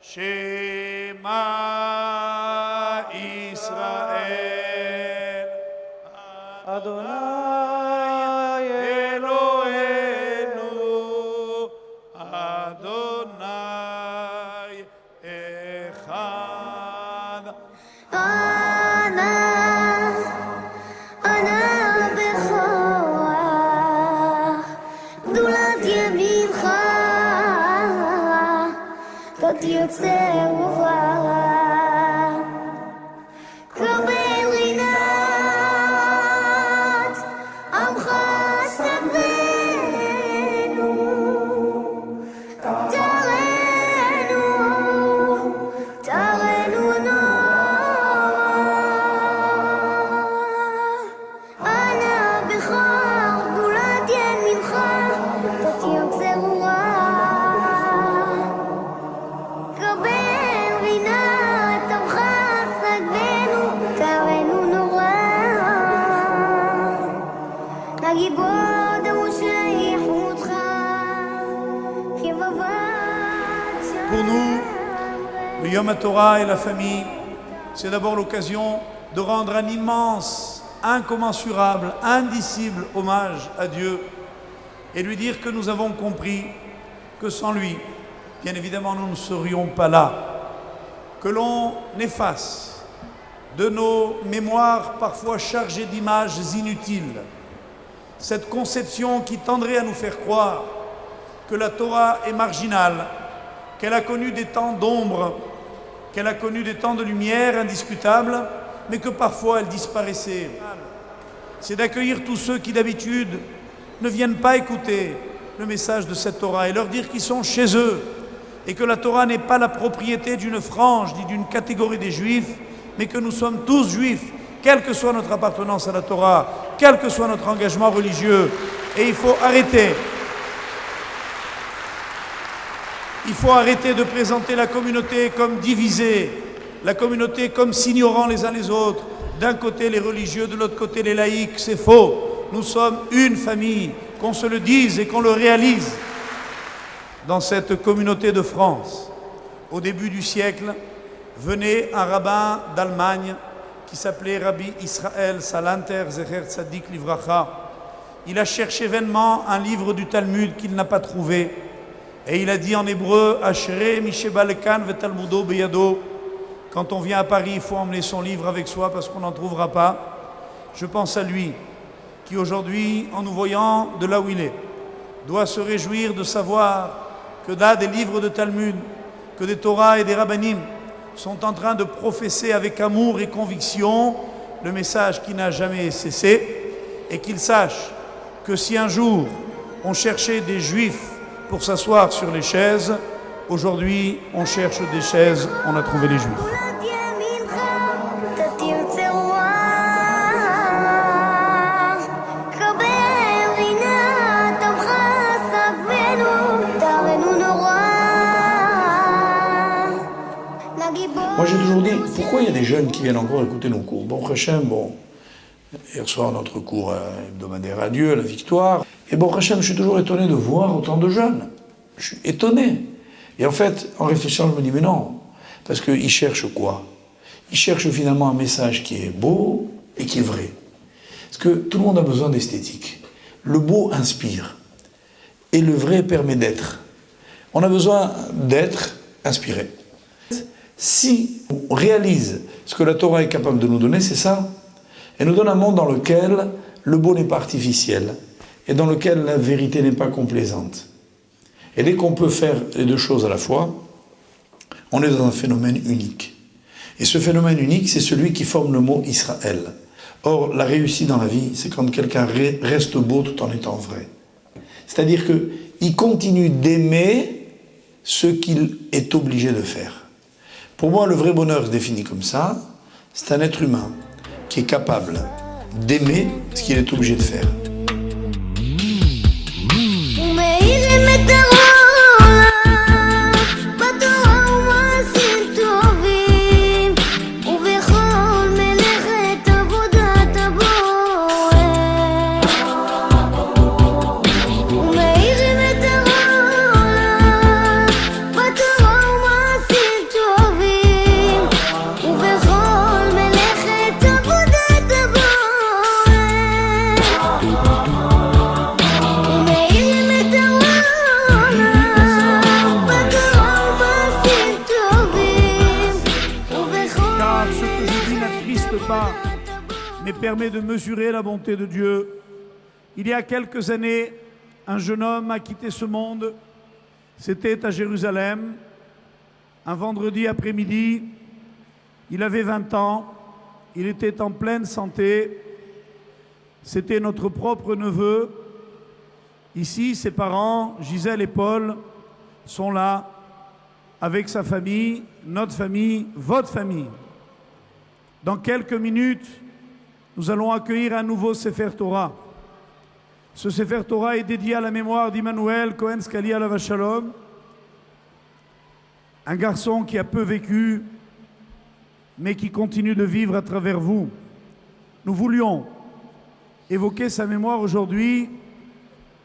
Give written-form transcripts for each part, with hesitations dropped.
Shema Israel Adonai Eloheinu Adonai Echad Ana Bechoach Gdulat Yemincha Tot Yotzei Uvah Kabel Rinat Amcha Savenu Tarenu Ana Bechoach Gdulat Yemincha Tot Yotzei Uvah קבל רינת עמך סגבנו, קראנו נורא. לגיבור דרוש לאיכותך, כבבת Pour nous, le Yom HaTorah et la famille, c'est d'abord l'occasion de rendre un immense, incommensurable, indicible hommage à Dieu et lui dire que nous avons compris que sans lui, bien évidemment, nous ne serions pas là, que l'on efface de nos mémoires parfois chargées d'images inutiles cette conception qui tendrait à nous faire croire que la Torah est marginale, qu'elle a connu des temps d'ombre, qu'elle a connu des temps de lumière indiscutables, mais que parfois elle disparaissait. C'est d'accueillir tous ceux qui d'habitude ne viennent pas écouter le message de cette Torah et leur dire qu'ils sont chez eux et que la Torah n'est pas la propriété d'une frange ni d'une catégorie des Juifs, mais que nous sommes tous Juifs, quelle que soit notre appartenance à la Torah, quel que soit notre engagement religieux. Et il faut arrêter de présenter la communauté comme divisée, la communauté comme s'ignorant les uns les autres. D'un côté les religieux, de l'autre côté les laïcs, c'est faux. Nous sommes une famille, qu'on se le dise et qu'on le réalise. Dans cette communauté de France, au début du siècle, venait un rabbin d'Allemagne qui s'appelait Rabbi Israël Salanter Zecher Tzadik Livracha. Il a cherché vainement un livre du Talmud qu'il n'a pas trouvé. Et il a dit en hébreu, Ashrei Mishebalekan vetalmudo beyado. Quand on vient à Paris, il faut emmener son livre avec soi parce qu'on n'en trouvera pas. Je pense à lui, qui aujourd'hui, en nous voyant de là où il est, doit se réjouir de savoir que là, des livres de Talmud, que des Torahs et des Rabbanim sont en train de professer avec amour et conviction le message qui n'a jamais cessé, et qu'il sache que si un jour on cherchait des Juifs pour s'asseoir sur les chaises, aujourd'hui on cherche des chaises, on a trouvé les Juifs. Moi j'ai toujours dit, pourquoi il y a des jeunes qui viennent encore écouter nos cours? Bon, Hachem, hier soir notre cours hebdomadaire à Dieu, la victoire. Et bon, Hachem, je suis toujours étonné de voir autant de jeunes. Je suis étonné. Et en fait, en réfléchissant, je me dis, mais non. Parce qu'ils cherchent quoi? Ils cherchent finalement un message qui est beau et qui est vrai. Parce que tout le monde a besoin d'esthétique. Le beau inspire. Et le vrai permet d'être. On a besoin d'être inspiré. Si on réalise ce que la Torah est capable de nous donner, c'est ça. Elle nous donne un monde dans lequel le beau n'est pas artificiel et dans lequel la vérité n'est pas complaisante. Et dès qu'on peut faire les deux choses à la fois, on est dans un phénomène unique. Et ce phénomène unique, c'est celui qui forme le mot Israël. Or, la réussite dans la vie, c'est quand quelqu'un reste beau tout en étant vrai. C'est-à-dire qu'il continue d'aimer ce qu'il est obligé de faire. Pour moi, le vrai bonheur se définit comme ça. C'est un être humain qui est capable d'aimer ce qu'il est obligé de faire. permet de mesurer la bonté de Dieu. Il y a quelques années, un jeune homme a quitté ce monde. C'était à Jérusalem, un vendredi après-midi. Il avait 20 ans, il était en pleine santé. C'était notre propre neveu. Ici, ses parents, Gisèle et Paul, sont là avec sa famille, notre famille, votre famille. Dans quelques minutes, nous allons accueillir un nouveau Sefer Torah. Ce Sefer Torah est dédié à la mémoire d'Immanuel Cohen Scalia Alav Shalom, un garçon qui a peu vécu, mais qui continue de vivre à travers vous. Nous voulions évoquer sa mémoire aujourd'hui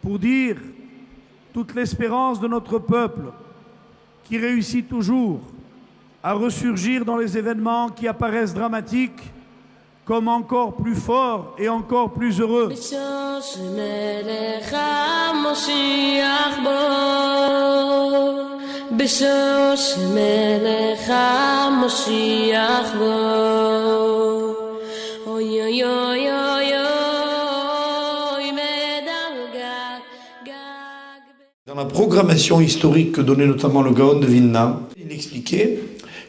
pour dire toute l'espérance de notre peuple qui réussit toujours à ressurgir dans les événements qui apparaissent dramatiques comme encore plus forts et encore plus heureux. Dans la programmation historique que donnait notamment le Gaon de Vilna, il expliquait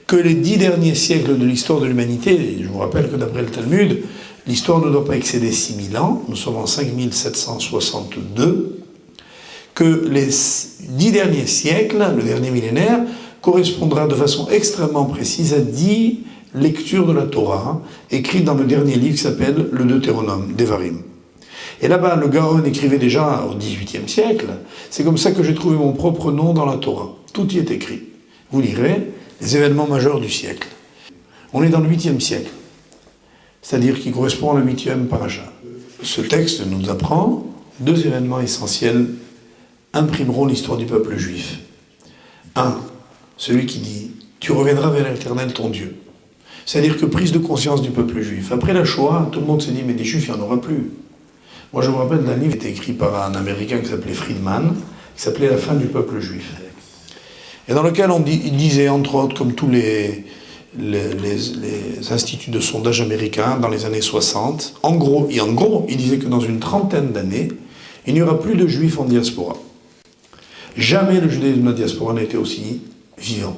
que les 10 derniers siècles de l'histoire de l'humanité, et je vous rappelle que d'après le Talmud, l'histoire ne doit pas excéder 6000 ans, nous sommes en 5762, que les 10 derniers siècles, le dernier millénaire, correspondra de façon extrêmement précise à 10 lectures de la Torah, écrites dans le dernier livre qui s'appelle le Deutéronome, Devarim. Et là-bas, le Gaon écrivait déjà au XVIIIe siècle. C'est comme ça que j'ai trouvé mon propre nom dans la Torah. Tout y est écrit. Vous lirez les événements majeurs du siècle. On est dans le 8e siècle, c'est-à-dire qui correspond à la 8e paracha. Ce texte nous apprend 2 événements essentiels imprimeront l'histoire du peuple juif. 1. Celui qui dit « Tu reviendras vers l'Éternel ton Dieu ». C'est-à-dire que prise de conscience du peuple juif. Après la Shoah, tout le monde s'est dit « Mais des Juifs, il n'y en aura plus ». Moi, je me rappelle d'un livre qui était écrit par un Américain qui s'appelait Friedman, qui s'appelait « La fin du peuple juif ». Et dans lequel il disait, entre autres, comme tous les instituts de sondage américains dans les années 60, en gros, il disait que dans une trentaine d'années, il n'y aura plus de Juifs en diaspora. Jamais le judaïsme de la diaspora n'a été aussi vivant.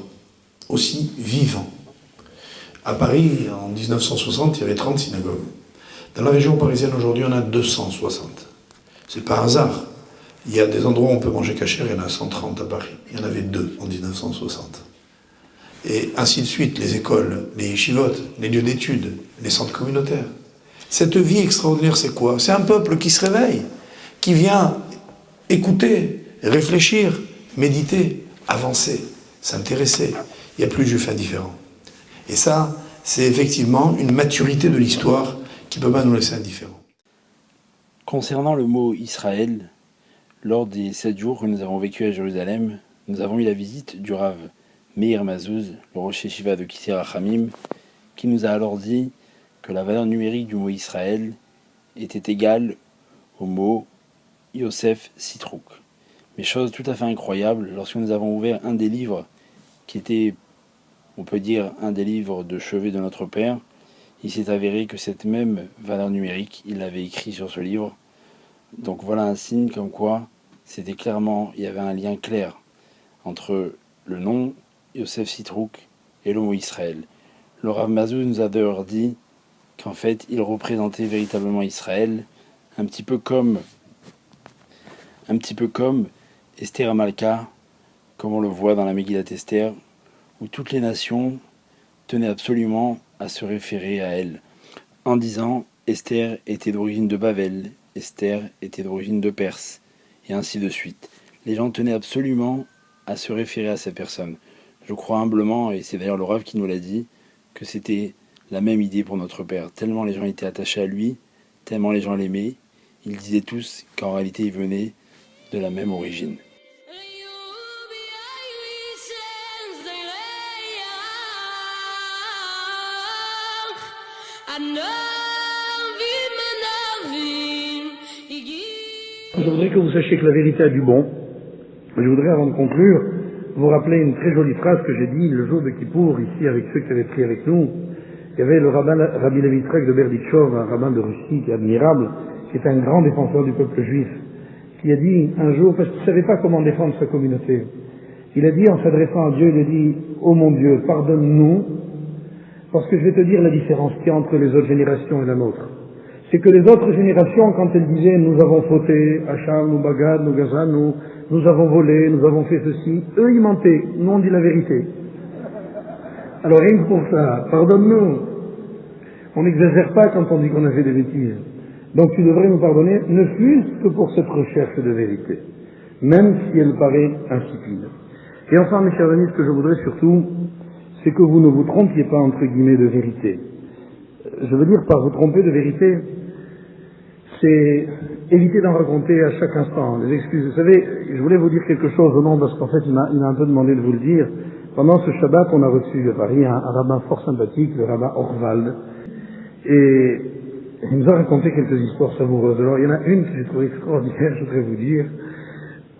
Aussi vivant. À Paris, en 1960, il y avait 30 synagogues. Dans la région parisienne, aujourd'hui, on a 260. C'est pas un hasard. Il y a des endroits où on peut manger cachère, il y en a 130 à Paris. Il y en avait 2 en 1960. Et ainsi de suite, les écoles, les yeshivot, les lieux d'études, les centres communautaires. Cette vie extraordinaire, c'est quoi? C'est un peuple qui se réveille, qui vient écouter, réfléchir, méditer, avancer, s'intéresser. Il n'y a plus de juifs indifférents. Et ça, c'est effectivement une maturité de l'histoire qui ne peut pas nous laisser indifférents. Concernant le mot Israël, lors des 7 jours que nous avons vécu à Jérusalem, nous avons eu la visite du Rav Meir Mazouz, le Rosh Yeshiva de Kisei Rachamim, qui nous a alors dit que la valeur numérique du mot Israël était égale au mot Yosef Sitrouk. Mais chose tout à fait incroyable, lorsque nous avons ouvert un des livres qui était, on peut dire, un des livres de chevet de notre Père, il s'est avéré que cette même valeur numérique, il l'avait écrit sur ce livre. Donc voilà un signe comme quoi c'était clairement, il y avait un lien clair entre le nom Yosef Sitrouk et le mot Israël. Le Rav Mazouz nous a d'ailleurs dit qu'en fait il représentait véritablement Israël, un petit peu comme Esther Amalka, comme on le voit dans la Megillat Esther, où toutes les nations tenaient absolument à se référer à elle, en disant Esther était d'origine de Bavel, Esther était d'origine de Perse, et ainsi de suite. Les gens tenaient absolument à se référer à ces personnes. Je crois humblement, et c'est d'ailleurs le Rav qui nous l'a dit, que c'était la même idée pour notre Père. Tellement les gens étaient attachés à lui, tellement les gens l'aimaient, ils disaient tous qu'en réalité il venait de la même origine. Je voudrais que vous sachiez que la vérité a du bon. Je voudrais, avant de conclure, vous rappeler une très jolie phrase que j'ai dit le jour de Kippour, ici, avec ceux qui avaient prié avec nous. Il y avait le Rabbi Levi Yitzhak de Berditchov, un rabbin de Russie qui est admirable, qui est un grand défenseur du peuple juif, qui a dit un jour, parce qu'il ne savait pas comment défendre sa communauté, il a dit en s'adressant à Dieu, il a dit « Oh mon Dieu, pardonne-nous, parce que je vais te dire la différence qu'il y a entre les autres générations et la nôtre. C'est que les autres générations, quand elles disaient « Nous avons fauté, Hacham, nous Bagad, nous Gaza, nous avons volé, nous avons fait ceci », eux ils mentaient, nous on dit la vérité. Alors rien que pour ça, pardonne-nous. On n'exagère pas quand on dit qu'on a fait des bêtises. Donc tu devrais nous pardonner, ne fût-ce que pour cette recherche de vérité, même si elle paraît insipide. Et enfin, mes chers amis, ce que je voudrais surtout, c'est que vous ne vous trompiez pas, entre guillemets, de vérité. Je veux dire par vous tromper de vérité, c'est éviter d'en raconter à chaque instant des excuses. Vous savez, je voulais vous dire quelque chose au nom, parce qu'en fait, il m'a un peu demandé de vous le dire. Pendant ce Shabbat, on a reçu à Paris un rabbin fort sympathique, le rabbin Orwald, et il nous a raconté quelques histoires savoureuses. Alors, il y en a une que j'ai trouvée extraordinaire, je voudrais vous dire,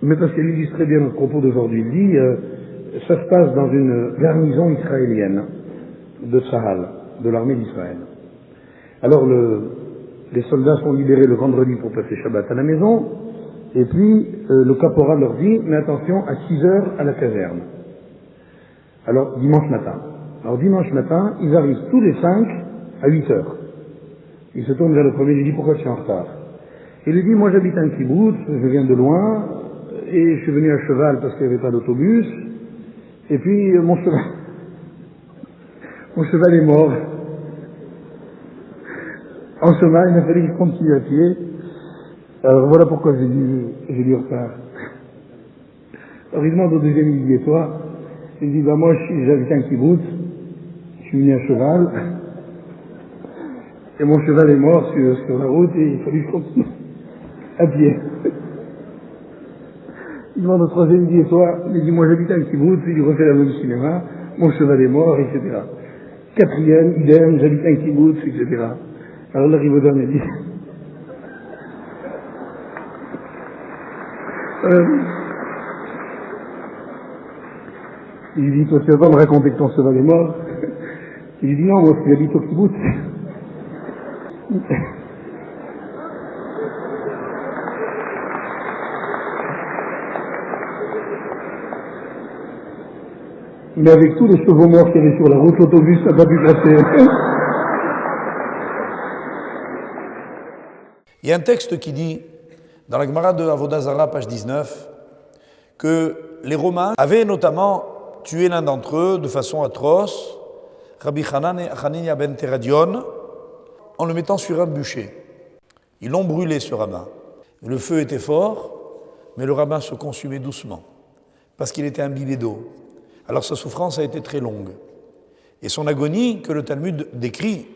mais parce qu'elle illustre très bien notre propos d'aujourd'hui. Il dit, ça se passe dans une garnison israélienne de Tzahal, de l'armée d'Israël. Alors, les soldats sont libérés le vendredi pour passer Shabbat à la maison, et puis le caporal leur dit, mais attention, à 6 heures à la caserne. Alors, dimanche matin. Alors, dimanche matin, ils arrivent tous les 5 à 8 heures. Il se tourne vers le premier, il lui dit, pourquoi tu es en retard? Il lui dit, moi j'habite un kibbutz, je viens de loin, et je suis venu à cheval parce qu'il n'y avait pas d'autobus, et puis mon cheval est mort. En chemin, il a fallu qu'il continue à pied. Alors voilà pourquoi j'ai du retard. Alors il demande au deuxième, il dit, et toi? Il dit, moi j'habite un kibbutz, je suis venu à cheval, et mon cheval est mort sur la route, et il a fallu que je continue à pied. Il demande au troisième, il dit, et toi? Il dit, moi j'habite un kibbutz, il refait la même cinéma, mon cheval est mort, etc. Quatrième, idem, j'habite un kibbutz, etc. Alors là, il arrive au dernier, il dit, il dit, toi tu vas pas me raconter que ton cheval est mort? Il dit, non, moi j'habite au kibbutz. Mais avec tous les chevaux morts qu'il y avait sur la route, l'autobus n'a pas pu passer. Il y a un texte qui dit, dans la Gemara de Avodah Zarah, page 19, que les Romains avaient notamment tué l'un d'entre eux de façon atroce, Rabbi Hanania ben Teradion, en le mettant sur un bûcher. Ils l'ont brûlé, ce rabbin. Le feu était fort, mais le rabbin se consumait doucement, parce qu'il était imbibé d'eau. Alors sa souffrance a été très longue. Et son agonie, que le Talmud décrit,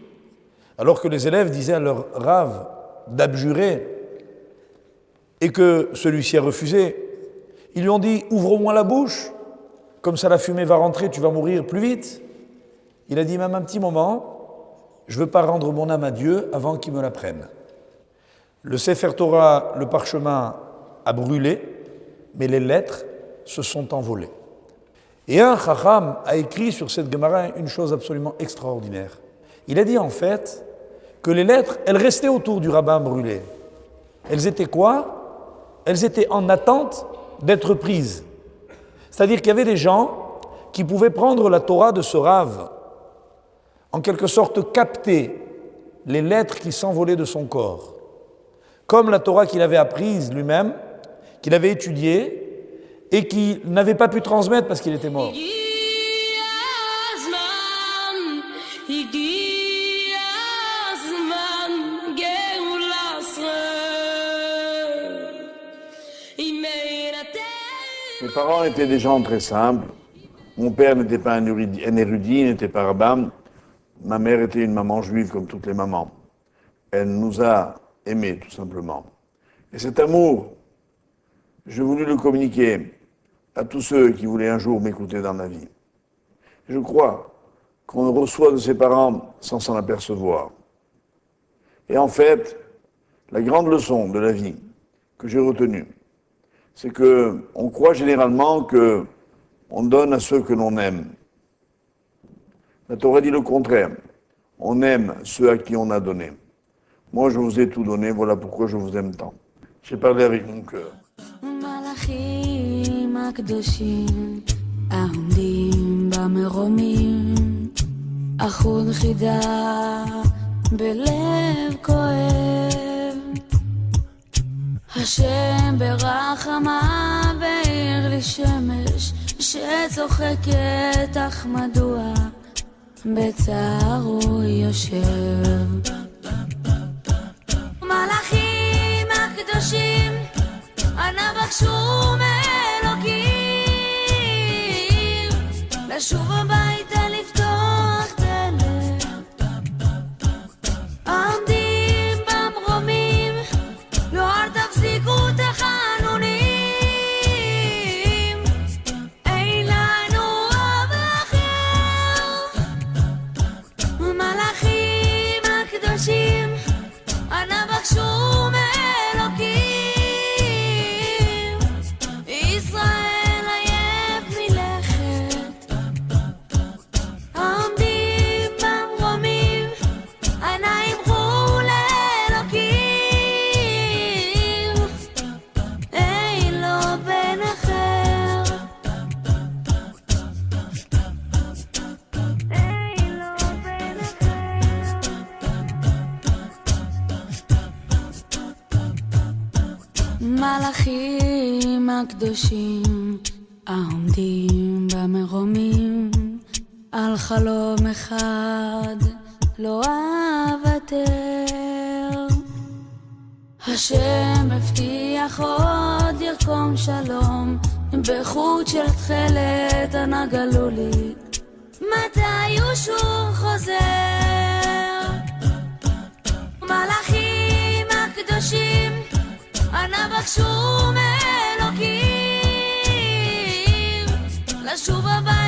alors que les élèves disaient à leur rave d'abjurer, et que celui-ci a refusé, ils lui ont dit « Ouvre-moi la bouche, comme ça la fumée va rentrer, tu vas mourir plus vite. » Il a dit « Même un petit moment, je ne veux pas rendre mon âme à Dieu avant qu'il me la prenne. » Le Sefer Torah, le parchemin, a brûlé, mais les lettres se sont envolées. Et un Chacham a écrit sur cette Gemara une chose absolument extraordinaire. Il a dit en fait que les lettres, elles restaient autour du rabbin brûlé. Elles étaient quoi? Elles étaient en attente d'être prises. C'est-à-dire qu'il y avait des gens qui pouvaient prendre la Torah de ce rave, en quelque sorte capter les lettres qui s'envolaient de son corps, comme la Torah qu'il avait apprise lui-même, qu'il avait étudiée, et qu'il n'avait pas pu transmettre parce qu'il était mort. Mes parents étaient des gens très simples. Mon père n'était pas un érudit, n'était pas rabbin. Ma mère était une maman juive comme toutes les mamans. Elle nous a aimés, tout simplement. Et cet amour, j'ai voulu le communiquer à tous ceux qui voulaient un jour m'écouter dans la vie. Je crois qu'on reçoit de ses parents sans s'en apercevoir. Et en fait, la grande leçon de la vie que j'ai retenue, c'est qu'on croit généralement qu'on donne à ceux que l'on aime. La Torah dit le contraire. On aime ceux à qui on a donné. Moi, je vous ai tout donné, voilà pourquoi je vous aime tant. J'ai parlé avec mon cœur. מלאכים הקדושים העומדים במרומים אחוד חידה בלב כואב השם ברחמה בעיר לי שמש שצוחקת אך מדוע בצער הוא יושב מלאכים הקדושים אנא בקשו מאלוקים לשוב הביתה לפתוח דלת עומדים במרומים לא אל תפסיקו את החנונים אין לנו אב אחר מלאכים הקדושים אנא בקשו מאלוקים ישראל עייף מלכת עומדים במרומים אנא אמרו לאלוקים אין לו בן אחר אין לו בן אחר מלאכים הקדושים העומדים במרומים על חלום אחד לא אוותר השם הבטיח עוד ירקום שלום בחוט של תכלת אנא גלו לי מתי הוא שוב חוזר מלאכים הקדושים אנא בקשו מאלוקים לשוב הביתה